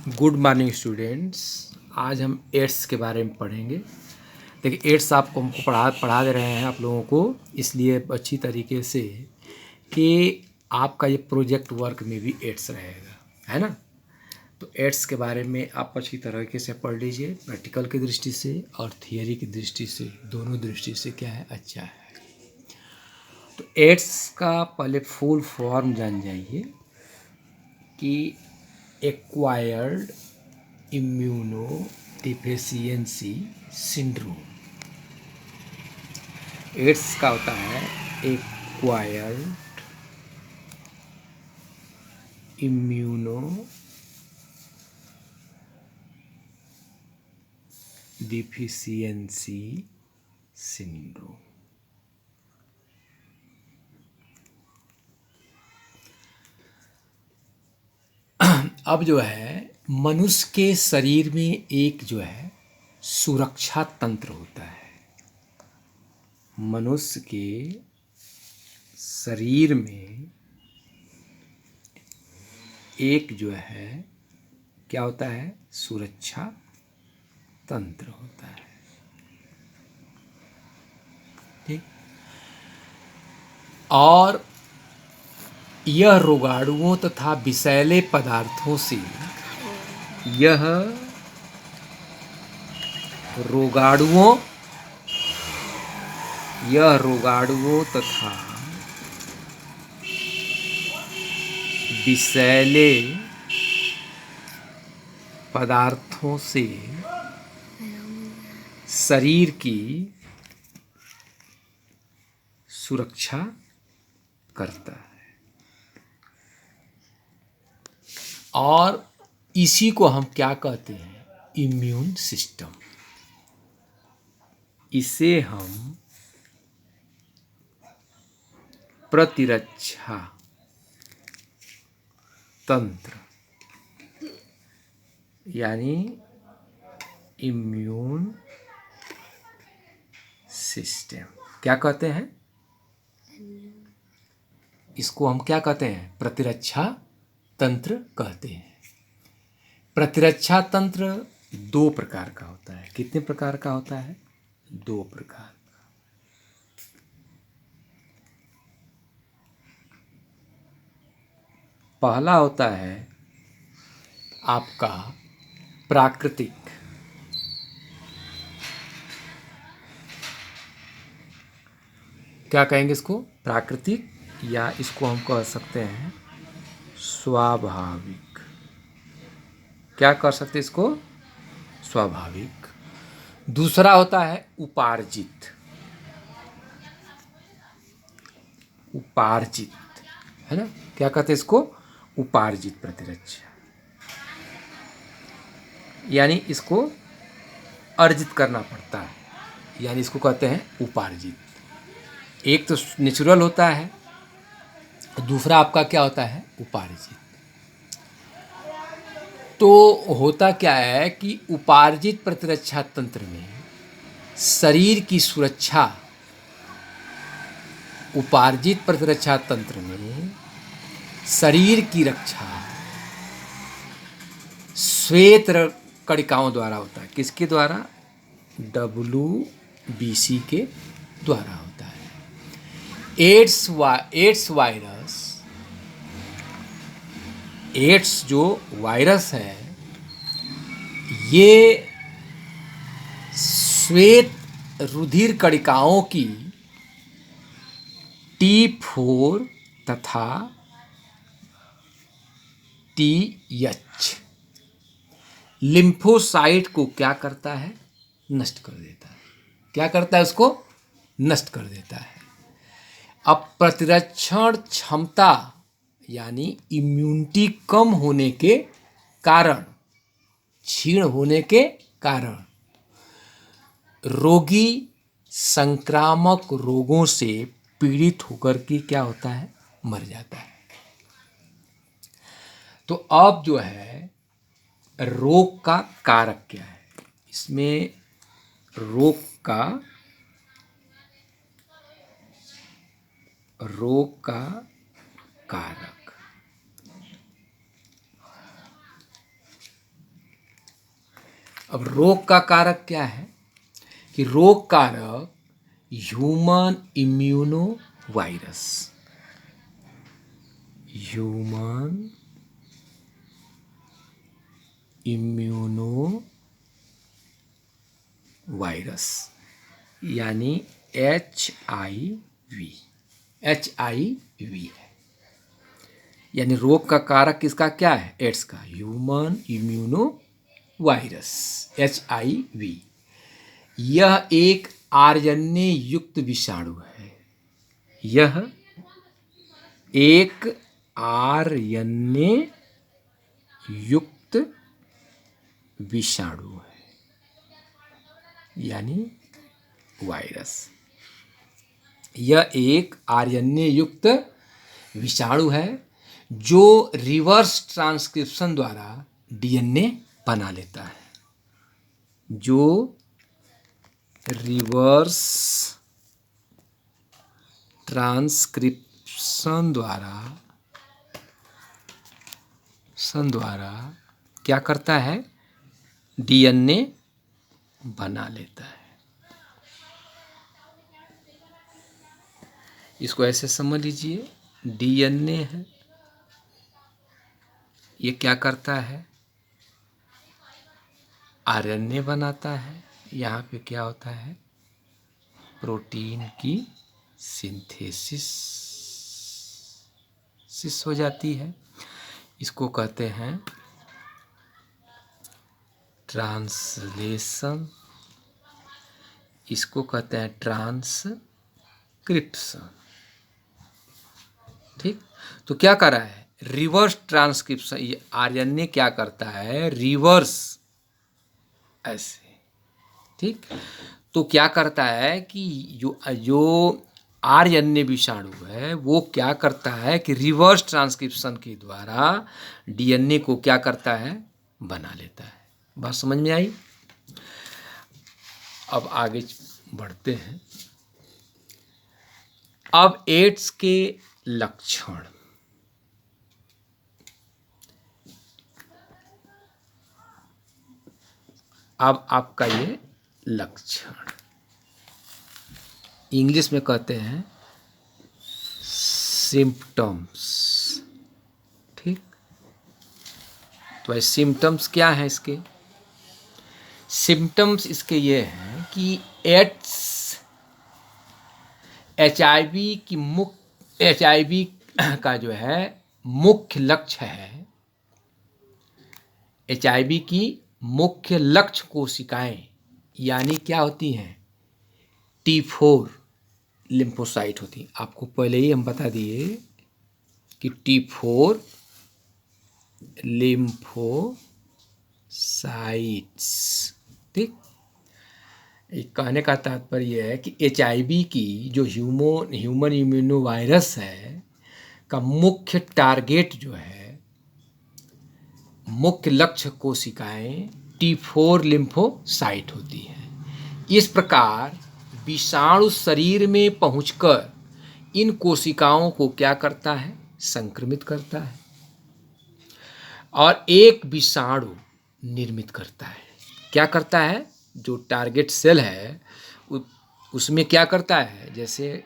Good morning students. आज हम ads के बारे में पढ़ेंगे। देखिए, एड्स आपको हमको पढ़ा दे रहे हैं आप लोगों को इसलिए अच्छी तरीके से कि आपका ये प्रोजेक्ट वर्क में भी एड्स रहेगा, है ना। तो एड्स के बारे में आप अच्छी तरीके से पढ़ लीजिए, प्रैक्टिकल की दृष्टि से और थियरी की दृष्टि से, दोनों दृष्टि से क्या है, अच्छा है। तो एड्स का पहले फुल फॉर्म जान जाइए कि acquired immunodeficiency syndrome. AIDS का होता है एक्वायर्ड इम्यूनो डिफिशियंसी सिंड्रोम। अब जो है मनुष्य के शरीर में एक जो है सुरक्षा तंत्र होता है। मनुष्य के शरीर में एक जो है क्या होता है, सुरक्षा तंत्र होता है। ठीक। और यह रोगाणुओं तथा विषैले पदार्थों से यह रोगाणुओं तथा विषैले पदार्थों से शरीर की सुरक्षा करता है। और इसी को हम क्या कहते हैं, इम्यून सिस्टम। इसे हम प्रतिरक्षा तंत्र यानी इम्यून सिस्टम क्या कहते हैं। इसको हम क्या कहते हैं, प्रतिरक्षा तंत्र कहते हैं। प्रतिरक्षा तंत्र दो प्रकार का होता है। कितने प्रकार का होता है, दो प्रकार का। पहला होता है आपका प्राकृतिक, क्या कहेंगे इसको, प्राकृतिक, या इसको हम कह सकते हैं स्वाभाविक। क्या कर सकते हैं इसको, स्वाभाविक। दूसरा होता है उपार्जित। उपार्जित है ना, क्या कहते हैं इसको, उपार्जित प्रतिरक्षा, यानी इसको अर्जित करना पड़ता है, यानी इसको कहते हैं उपार्जित। एक तो नेचुरल होता है, दूसरा आपका क्या होता है, उपार्जित। तो होता क्या है कि उपार्जित प्रतिरक्षा तंत्र में शरीर की सुरक्षा, उपार्जित प्रतिरक्षा तंत्र में शरीर की रक्षा श्वेत कणिकाओं द्वारा होता है। किसके द्वारा, WBC के द्वारा होता है। एड्स जो वायरस है, ये श्वेत रुधिर कणिकाओं की T4 तथा TH लिम्फोसाइट को क्या करता है, नष्ट कर देता है। क्या करता है, उसको नष्ट कर देता है। अब प्रतिरक्षण क्षमता यानी इम्यूनिटी कम होने के कारण, क्षीण होने के कारण रोगी संक्रामक रोगों से पीड़ित होकर के क्या होता है, मर जाता है। तो अब जो है रोग का कारक क्या है, इसमें रोग का कारक अब रोग का कारक क्या है कि रोग कारक human immuno virus, human immuno virus यानी HIV, HIV है। यानी रोग का कारक किसका क्या है? एड्स का, ह्यूमन इम्यूनो वायरस HIV। यह एक आरएनए युक्त विषाणु है। यह एक आरएनए युक्त विषाणु है यानी वायरस। यह एक आरएनए युक्त विषाणु है जो रिवर्स ट्रांसक्रिप्शन द्वारा डीएनए बना लेता है, जो रिवर्स ट्रांसक्रिप्शन द्वारा क्या करता है? डीएनए बना लेता है। इसको ऐसे समझ लीजिए, डीएनए है, ये क्या करता है? आरएनए बनाता है। यहाँ पे क्या होता है? प्रोटीन की सिंथेसिस हो जाती है। इसको कहते हैं ट्रांसलेशन, इसको कहते हैं ट्रांसक्रिप्शन। ठीक, तो क्या कर रहा है? Reverse transcription. ये आरएनए क्या करता है? रिवर्स, ऐसे। ठीक, तो क्या करता है कि जो आरएनए विषाणु है वो क्या करता है कि रिवर्स ट्रांसक्रिप्शन के द्वारा डीएनए को क्या करता है? बना लेता है। बात समझ में आई? अब आगे बढ़ते हैं। अब एड्स के लक्षण। अब आपका ये लक्षण इंग्लिश में कहते हैं सिम्पटम्स। ठीक, तो ये सिम्पटम्स क्या हैं इसके? सिम्पटम्स इसके ये हैं कि एड्स HIV का जो है मुख्य लक्ष्य है। HIV की मुख्य लक्ष्य कोशिकाएं यानी क्या होती हैं? T4 लिम्फोसाइट होती हैं। आपको पहले ही हम बता दिए कि T4 लिम्फोसाइट्स। ठीक, एक कहने का तात्पर्य है कि HIV की जो ह्यूमन इम्यूनो वायरस है का मुख्य टारगेट जो है, मुख्य लक्ष्य कोशिकाएं T4 लिम्फोसाइट होती हैं। इस प्रकार विषाणु शरीर में पहुंचकर इन कोशिकाओं को क्या करता है? संक्रमित करता है और एक विषाणु निर्मित करता है। क्या करता है? जो टारगेट सेल है उसमें क्या करता है? जैसे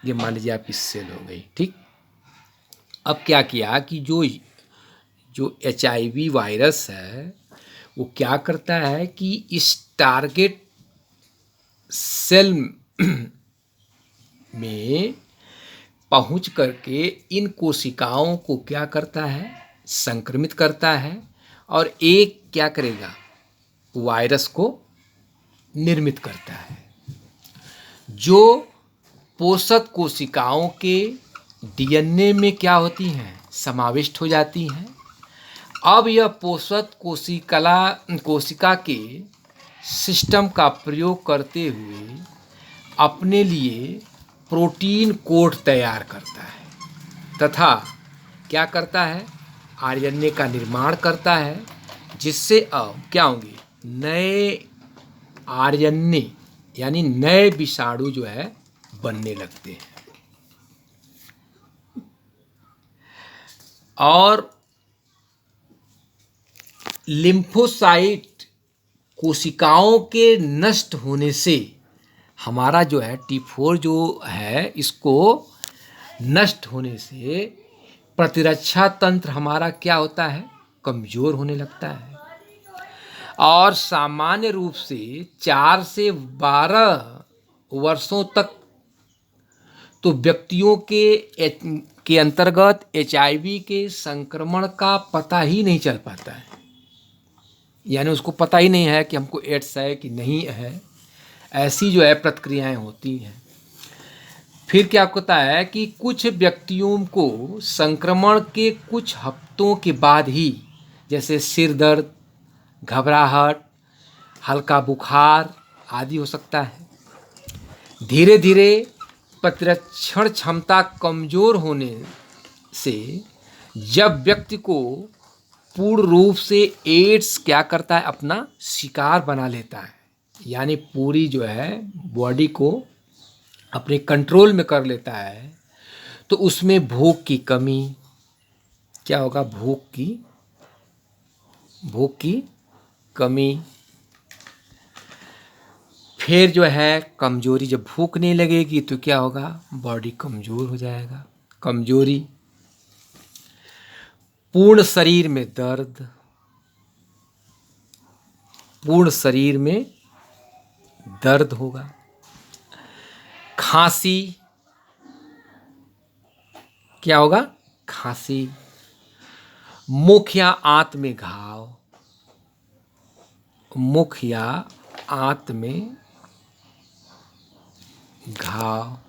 ये मान लीजिए आपकी सेल हो गई। ठीक, अब क्या किया कि जो HIV वायरस है वो क्या करता है कि इस टारगेट सेल में पहुंच करके इन कोशिकाओं को क्या करता है? संक्रमित करता है और एक क्या करेगा? वायरस को निर्मित करता है जो पोषक कोशिकाओं के डीएनए में क्या होती हैं? समाविष्ट हो जाती हैं। अब यह पोषक कोशिका के सिस्टम का प्रयोग करते हुए अपने लिए प्रोटीन कोड तैयार करता है तथा क्या करता है? आरएनए का निर्माण करता है, जिससे अब क्या होंगे? नए आरएनए यानी नए विषाणु जो है बनने लगते हैं। और लिम्फोसाइट कोशिकाओं के नष्ट होने से हमारा जो है T4 जो है, इसको नष्ट होने से प्रतिरक्षा तंत्र हमारा क्या होता है, कमजोर होने लगता है। और सामान्य रूप से 4 से 12 वर्षों तक तो व्यक्तियों के अंतर्गत HIV के संक्रमण का पता ही नहीं चल पाता है, यानी उसको पता ही नहीं है कि हमको एड्स है कि नहीं है। ऐसी जो है प्रतिक्रियाएं होती हैं। फिर क्या होता है कि कुछ व्यक्तियों को संक्रमण के कुछ हफ्तों के बाद ही, जैसे सिर दर्द, घबराहट, हल्का बुखार आदि हो सकता है। धीरे धीरे प्रतिरक्षण क्षमता कमजोर होने से जब व्यक्ति को पूर्ण रूप से एड्स क्या करता है, अपना शिकार बना लेता है, यानी पूरी जो है बॉडी को अपने कंट्रोल में कर लेता है, तो उसमें भूख की कमी क्या होगा, भूख की कमी। फिर जो है कमजोरी, जब भूख नहीं लगेगी तो क्या होगा, बॉडी कमजोर हो जाएगा, कमजोरी। पूर्ण शरीर में दर्द, पूर्ण शरीर में दर्द होगा। खांसी, क्या होगा, खांसी। मुख या आंत में घाव, मुख या आंत में घाव।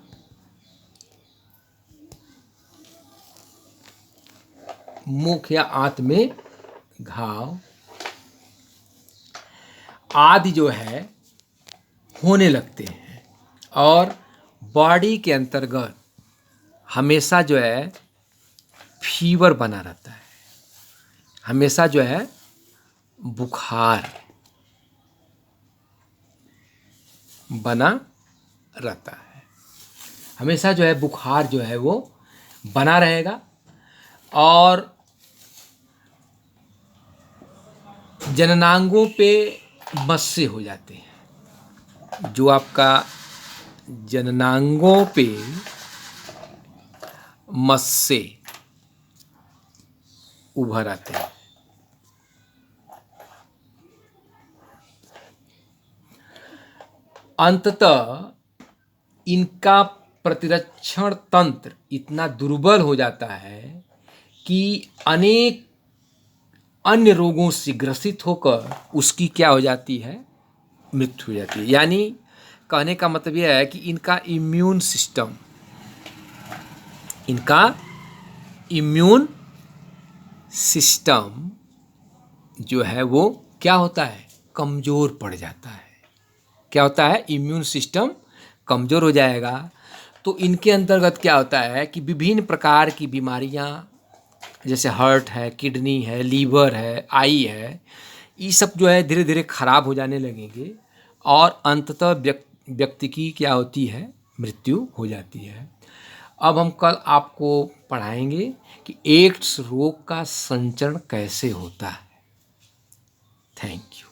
मुख या आंत में घाव आदि जो है होने लगते हैं। और बॉडी के अंतर्गत हमेशा जो है फीवर बना रहता है, हमेशा जो है बुखार बना रहता है, हमेशा जो है बुखार जो है वो बना रहेगा। और जननांगों पे मस्से हो जाते हैं, जो आपका जननांगों पे मस्से उभर आते हैं। अंततः इनका प्रतिरक्षण तंत्र इतना दुर्बल हो जाता है कि अनेक अन्य रोगों से ग्रसित होकर उसकी क्या हो जाती है, मृत्यु हो जाती है। यानी कहने का मतलब यह है कि इनका इम्यून सिस्टम जो है वो क्या होता है, कमज़ोर पड़ जाता है। क्या होता है, इम्यून सिस्टम कमज़ोर हो जाएगा। तो इनके अंतर्गत क्या होता है कि विभिन्न प्रकार की बीमारियां, जैसे हार्ट है, किडनी है, लीवर है, आई है, ये सब जो है धीरे धीरे खराब हो जाने लगेंगे और अंततः व्यक्ति की क्या होती है, मृत्यु हो जाती है। अब हम कल आपको पढ़ाएंगे कि एड्स रोग का संचरण कैसे होता है। Thank you.